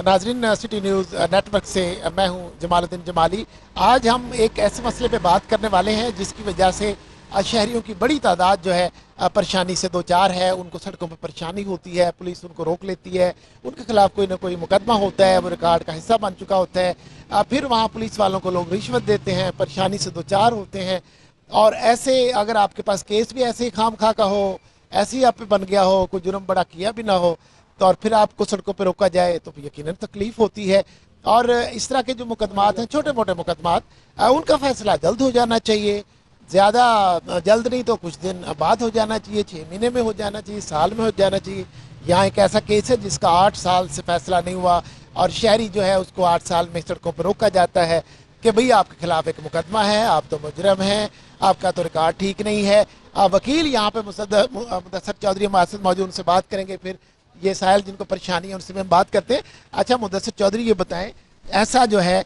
नाजरीन, city news network से मैं हूं जमालुद्दीन जमाली। आज हम एक ऐसे मसले पे बात करने वाले हैं जिसकी वजह से शहरियों की बड़ी तादाद जो है परेशानी से दो चार है। उनको सड़कों पर परेशानी होती है, पुलिस उनको रोक लेती है, उनके खिलाफ कोई ना कोई मुकदमा होता है, वो रिकॉर्ड का हिस्सा बन चुका होता है। फिर वहाँ पुलिस वालों को लोग रिश्वत देते हैं, परेशानी से दो चार होते हैं। और ऐसे अगर आपके पास केस भी ऐसे ही खाम खा का हो, ऐसे ही आप पे बन गया हो, कोई जुर्म बड़ा किया भी ना हो, तो और फिर आपको सड़कों पर रोका जाए तो यकीनन तकलीफ होती है। और इस तरह के जो मुकदमात हैं, छोटे मोटे मुकदमात, उनका फैसला जल्द हो जाना चाहिए। ज़्यादा जल्द नहीं तो कुछ दिन बाद हो जाना चाहिए, 6 महीने में हो जाना चाहिए, साल में हो जाना चाहिए। यहाँ एक ऐसा केस है जिसका 8 साल से फैसला नहीं हुआ और शहरी जो है उसको 8 साल में सड़कों पर रोका जाता है कि भाई आपके खिलाफ एक मुकदमा है, आप तो मुजरम हैं, आपका तो रिकॉर्ड ठीक नहीं है। वकील यहाँ पे मुदस्सर चौधरी हमारे साथ मौजूद, उनसे बात करेंगे। फिर ये साहिल जिनको परेशानी है उनसे हम बात करते हैं। अच्छा मुदस्सर चौधरी, ये बताएं, ऐसा जो है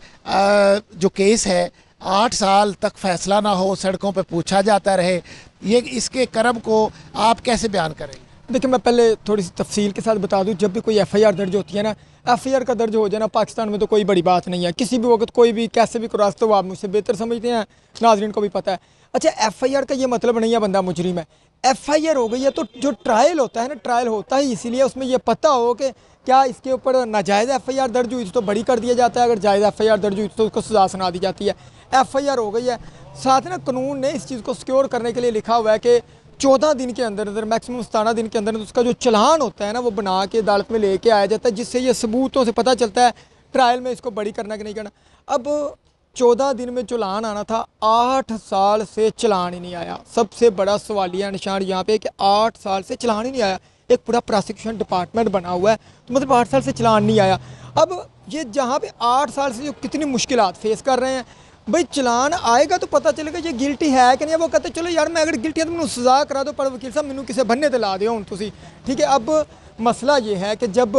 जो केस है 8 साल तक फैसला ना हो, सड़कों पे पूछा जाता रहे, ये इसके कर्म को आप कैसे बयान करेंगे? देखिए, मैं पहले थोड़ी सी तफसील के साथ बता दूं, जब भी कोई एफआईआर दर्ज होती है ना, एफआईआर का दर्ज हो जाना पाकिस्तान में तो कोई बड़ी बात नहीं है। किसी भी वक्त कोई भी कैसे भी क्रॉस, तो आप मुझसे बेहतर समझते हैं, नाजरीन को भी पता है। अच्छा, एफआईआर का ये मतलब नहीं है बंदा मुजरिम है। एफआईआर हो गई है तो जो ट्रायल होता है ना, ट्रायल होता है इसीलिए उसमें यह पता हो कि क्या इसके ऊपर नाजायज़ एफआईआर दर्ज हुई तो बड़ी कर दिया जाता है, अगर जायज़ एफआईआर दर्ज हुई तो उसको सजा सुना दी जाती है। एफआईआर हो गई है, साथ ना कानून ने इस चीज़ को सिक्योर करने के लिए लिखा हुआ है कि 14 दिन के अंदर अंदर, मैक्सिमम 17 दिन के अंदर उसका जो चलान होता है ना, वो बना के अदालत में लेके आया जाता है, जिससे ये सबूतों से पता चलता है ट्रायल में इसको बड़ी करना कि नहीं करना। अब 14 दिन में चलान आना था, 8 साल से चलान ही नहीं आया। सबसे बड़ा सवालिया निशान यहाँ पे कि 8 साल से चलान ही नहीं आया। एक पूरा प्रोसिक्यूशन डिपार्टमेंट बना हुआ है, तो मतलब 8 साल से चलान नहीं आया। अब ये जहाँ पे 8 साल से जो कितनी मुश्किलात फेस कर रहे हैं, भाई चलान आएगा तो पता चलेगा ये गिल्टी है कि नहीं। वो कहते चलो यार, मैं अगर गिल्टी है तो मैं सजा करा दो, पर वकील साहब मैनू किसी बनने तो ला दो हूँ तुसी, ठीक है। अब मसला ये है कि जब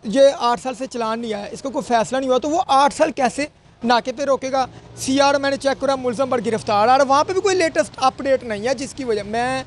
ये 8 साल से चलान नहीं आया, इसका कोई फैसला नहीं हुआ, तो वो 8 साल कैसे नाके पे रोकेगा? सीआर मैंने चेक करा, मुलजम पर गिरफ्तार आ रहा, वहाँ पे भी कोई लेटेस्ट अपडेट नहीं है, जिसकी वजह मैं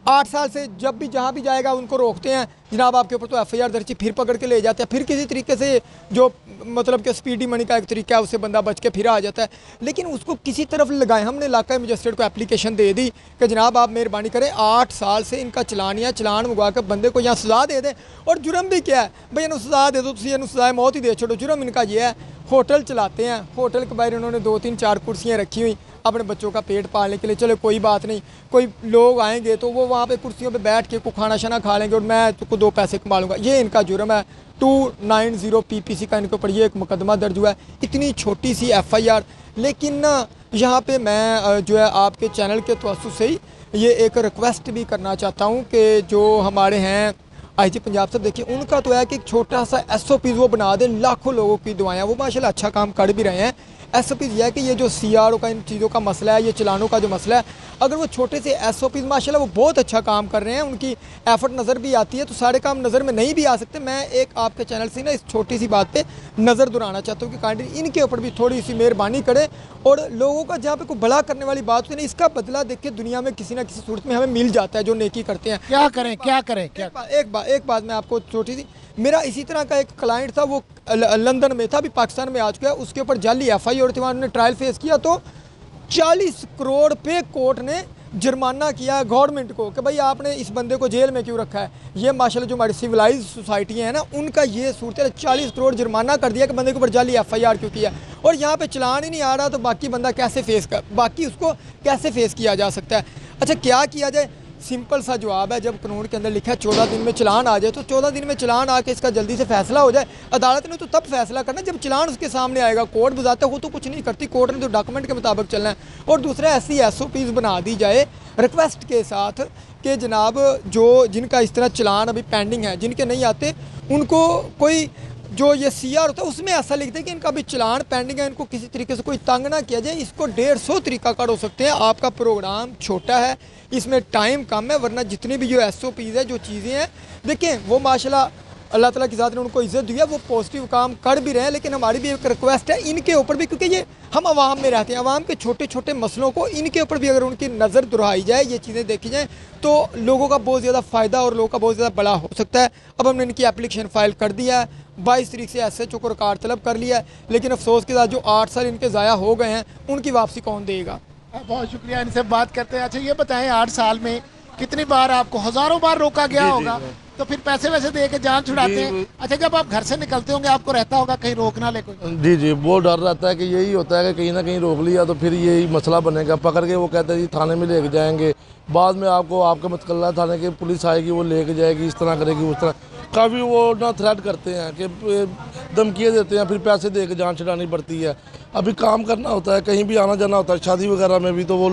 8 साल से जब भी जहाँ भी जाएगा उनको रोकते हैं, जनाब आपके ऊपर तो एफआईआर दर्ज, फिर पकड़ के ले जाते हैं, फिर किसी तरीके से जो मतलब कि स्पीडी मनी का एक तरीका है उससे बंदा बच के फिर आ जाता है। लेकिन उसको किसी तरफ लगाए, हमने इलाका मजिस्ट्रेट को एप्लीकेशन दे दी कि जनाब आप मेहरबानी करें, 8 साल से इनका चलान या चलान मंगवा कर बंदे को यहाँ सजा दे दें। और जुर्म भी क्या है भाई, इन्हों सजा दे दो, तुम सजाए मौत ही दे छोड़ो। जुर्म इनका ये है, होटल चलाते हैं, होटल के बाहर इन्होंने 2-3-4 कुर्सियाँ रखी हुई अपने बच्चों का पेट पालने के लिए। चलो कोई बात नहीं, कोई लोग आएंगे तो वो वहाँ पे कुर्सियों पे बैठ के को खाना शाना खा लेंगे और मैं तुमको 2 पैसे कमा लूँगा। ये इनका जुर्म है। 290 पीपीसी का इनके ऊपर ये एक मुकदमा दर्ज हुआ है। इतनी छोटी सी एफआईआर, लेकिन ना यहाँ पे मैं जो है आपके चैनल के तवज्जुह से ही ये एक रिक्वेस्ट भी करना चाहता हूँ कि जो हमारे हैं आईजी पंजाब साहब, देखिए उनका तो है कि एक छोटा सा एसओपीज़ वो बना दें, लाखों लोगों की दुआएं, वो माशाल्लाह अच्छा काम कर भी रहे हैं। एसओपीज़ यह है कि ये जो सीआरओ का इन चीज़ों का मसला है, ये चलानों का जो मसला है, अगर वो छोटे से एसओपीज़ माशाल्लाह वो बहुत अच्छा काम कर रहे हैं, उनकी एफर्ट नज़र भी आती है, तो सारे काम नज़र में नहीं भी आ सकते। मैं एक आपके चैनल से ना इस छोटी सी बात पे नज़र दुराना चाहता हूँ कि काइंडली इनके ऊपर भी थोड़ी सी मेहरबानी करें और लोगों का जहाँ पे कोई भला करने वाली बात होती है, इसका बदला देख के दुनिया में किसी ना किसी सूरत में हमें मिल जाता है जो नेकी करते हैं। क्या करें क्या करें क्या? एक बात मैं आपको छोटी सी, मेरा इसी तरह का एक क्लाइंट था, वो लंदन में था, अभी पाकिस्तान में आ चुका है। उसके ऊपर जाली एफआईआर थी, उन्होंने ट्रायल फेस किया तो 40 करोड़ पे कोर्ट ने जुर्माना किया गवर्नमेंट को कि भाई आपने इस बंदे को जेल में क्यों रखा है। ये माशाल्लाह जो हमारी सिविलाइज सोसाइटी है ना, उनका ये सूरत है, 40 करोड़ जुर्माना कर दिया कि बंदे के ऊपर जाली एफआईआर क्यों किया। और यहाँ पे चलान ही नहीं आ रहा, तो बाकी बंदा कैसे बाकी उसको कैसे फेस किया जा सकता है? अच्छा, क्या किया जाए? सिंपल सा जवाब है, जब कानून के अंदर लिखा है 14 दिन में चलान आ जाए, तो 14 दिन में चलान आके इसका जल्दी से फैसला हो जाए। अदालत ने तो तब फैसला करना जब चलान उसके सामने आएगा। कोर्ट बजाते हो तो कुछ नहीं करती, कोर्ट ने तो डॉक्यूमेंट के मुताबिक चलना है। और दूसरा, ऐसी एसओपीज़ बना दी जाए रिक्वेस्ट के साथ कि जनाब जो जिनका इस तरह चलान अभी पेंडिंग है, जिनके नहीं आते, उनको कोई जो ये सीआर होता है उसमें ऐसा लिख दे कि इनका भी चलान पेंडिंग है, इनको किसी तरीके से कोई तंग ना किया जाए। इसको 150 तरीकाकार हो सकते हैं। आपका प्रोग्राम छोटा है, इसमें टाइम कम है, वरना जितनी भी जो एसओपीज़ है, जो चीज़ें हैं, देखें वो माशाल्लाह अल्लाह ताला की ज़ात ने उनको इज़्ज़त दी है, वो पॉजिटिव काम कर भी रहे हैं। लेकिन हमारी भी एक रिक्वेस्ट है इनके ऊपर भी, क्योंकि ये हम आवाम में रहते हैं, आवाम के छोटे छोटे मसलों को इनके ऊपर भी अगर उनकी नज़र दुहराई जाए, ये चीज़ें देखी जाएँ, तो लोगों का बहुत ज़्यादा फ़ायदा और लोगों का बहुत ज़्यादा बड़ा हो सकता है। अब हमने इनकी एप्लीकेशन फ़ाइल कर दिया है, 22 तारीख से SHO को रिकॉर्ड तलब कर लिया है, लेकिन अफसोस के साथ जो 8 साल इनके ज़ाया हो गए हैं, उनकी वापसी कौन देगा? बहुत शुक्रिया, इनसे बात करते हैं। अच्छा ये बताएं, 8 साल में कितनी बार आपको, हजारों बार रोका गया होगा, तो फिर पैसे वैसे दे के जान छुड़ाते हैं। अच्छा जब आप घर से निकलते होंगे आपको रहता होगा कहीं रोक ना ले कोई? जी जी, वो डर रहता है कि यही होता है कि कहीं ना कहीं रोक लिया तो फिर यही मसला बनेगा, पकड़ के वो कहते हैं जी थाने में लेके जाएंगे, बाद में आपको आपके मतकल्ला थाने की पुलिस आएगी, वो लेके जाएगी, इस तरह करेगी, उस तरह काफ़ी वो ना थ्रेट करते हैं कि धमकियाँ देते हैं, फिर पैसे दे के जान छुड़ानी पड़ती है। अभी काम करना होता है, कहीं भी आना जाना होता है, शादी वगैरह में भी, तो वो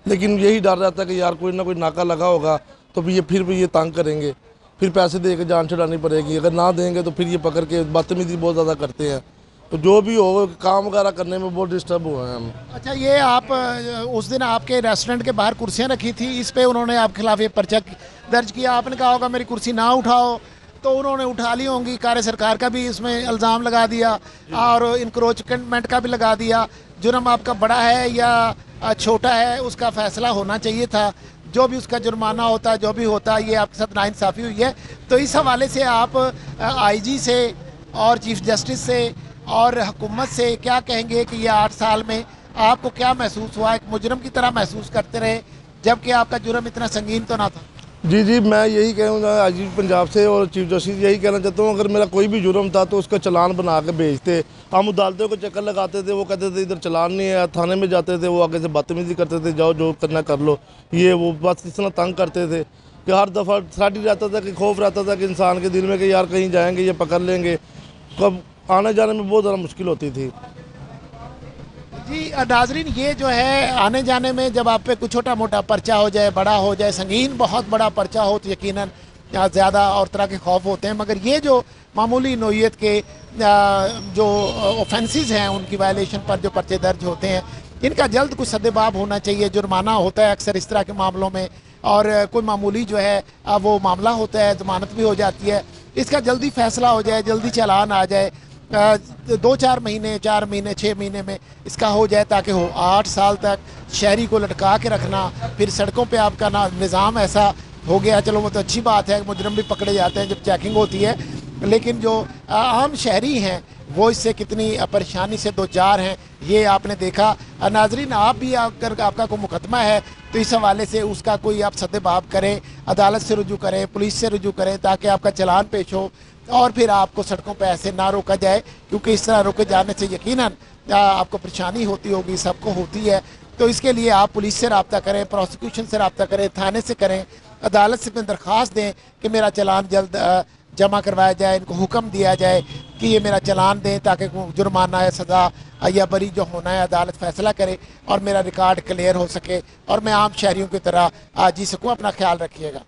लेकिन यही डर रहता है कि यार कोई ना कोई नाका लगा होगा तो फिर भी ये तंग करेंगे, फिर पैसे दे के जान छुड़ानी पड़ेगी, अगर ना देंगे तो फिर ये पकड़ के बदतमीजी बहुत ज़्यादा करते हैं। तो जो भी हो, काम वगैरह करने में बहुत डिस्टर्ब हुए हैं हम। अच्छा ये आप उस दिन आपके रेस्टोरेंट के बाहर कुर्सियां रखी थी, इस पे उन्होंने आपके खिलाफ ये पर्चा दर्ज किया, आपने कहा होगा मेरी कुर्सी ना उठाओ, तो उन्होंने उठा ली होंगी, कार्य सरकार का भी इसमें इल्ज़ाम लगा दिया और इंक्रोचमेंट का भी लगा दिया। जुर्म आपका बड़ा है या छोटा है उसका फैसला होना चाहिए था, जो भी उसका जुर्माना होता, जो भी होता, ये आपके साथ नाइंसाफ़ी हुई है। तो इस हवाले से आप IG से और चीफ जस्टिस से और हुकूमत से क्या कहेंगे कि ये 8 साल में आपको क्या महसूस हुआ? एक मुजरम की तरह महसूस करते रहे जबकि आपका जुर्म इतना संगीन तो ना था। जी जी, मैं यही कहूँगा IG पंजाब से और चीफ जस्टिस यही कहना चाहता हूँ, अगर मेरा कोई भी जुर्म था तो उसका चालान बना के भेजते। हम अदालतों को चक्कर लगाते थे, वो कहते थे इधर चालान नहीं है, थाने में जाते थे, वो आगे से बदतमीजी करते थे, जाओ जो करना कर लो, ये वो बस इतना तंग करते थे कि हर दफ़ा थ्रेट ही रहता था कि खौफ रहता था कि इंसान के दिल में कि यार कहीं जाएंगे ये पकड़ लेंगे, कब आने जाने में बहुत ज़्यादा मुश्किल होती थी। जी नाजरीन, ये जो है आने जाने में जब आप पे कुछ छोटा मोटा पर्चा हो जाए, बड़ा हो जाए, संगीन बहुत बड़ा पर्चा हो तो यकीनन ज़्यादा और तरह के खौफ होते हैं, मगर ये जो मामूली नौइयत के जो ऑफेंसेस हैं उनकी वायलेशन पर जो पर्चे दर्ज होते हैं, इनका जल्द कुछ सद्देबाब होना चाहिए। जुर्माना होता है अक्सर इस तरह के मामलों में, और कोई मामूली जो है वो मामला होता है, ज़मानत भी हो जाती है, इसका जल्दी फैसला हो जाए, जल्दी चालान आ जाए, 2-4 महीने, 4 महीने, 6 महीने में इसका हो जाए, ताकि हो 8 साल तक शहरी को लटका के रखना, फिर सड़कों पे आपका ना निज़ाम ऐसा हो गया। चलो वो तो अच्छी बात है, मुजरम भी पकड़े जाते हैं जब चेकिंग होती है, लेकिन जो आम शहरी हैं वो इससे कितनी परेशानी से दो चार हैं, ये आपने देखा। नाजरीन, आप भी अगर आपका कोई मुकदमा है तो इस हवाले से उसका कोई आप सद्देबाब करें, अदालत से रुजू करें, पुलिस से रुजू करें, ताकि आपका चालान पेश हो और फिर आपको सड़कों पर ऐसे ना रोका जाए, क्योंकि इस तरह रोके जाने से यकीनन आपको परेशानी होती होगी, सबको होती है। तो इसके लिए आप पुलिस से रब्ता करें, प्रोसिक्यूशन से रब्ता करें, थाने से करें, अदालत से दरख्वास्त दें कि मेरा चालान जल्द जमा करवाया जाए, इनको हुक्म दिया जाए कि ये मेरा चालान दें, ताकि जुर्माना या सज़ा या बरी जो होना है अदालत फैसला करे और मेरा रिकॉर्ड क्लियर हो सके और मैं आम शहरियों की तरह जी सकूँ। अपना ख्याल रखिएगा।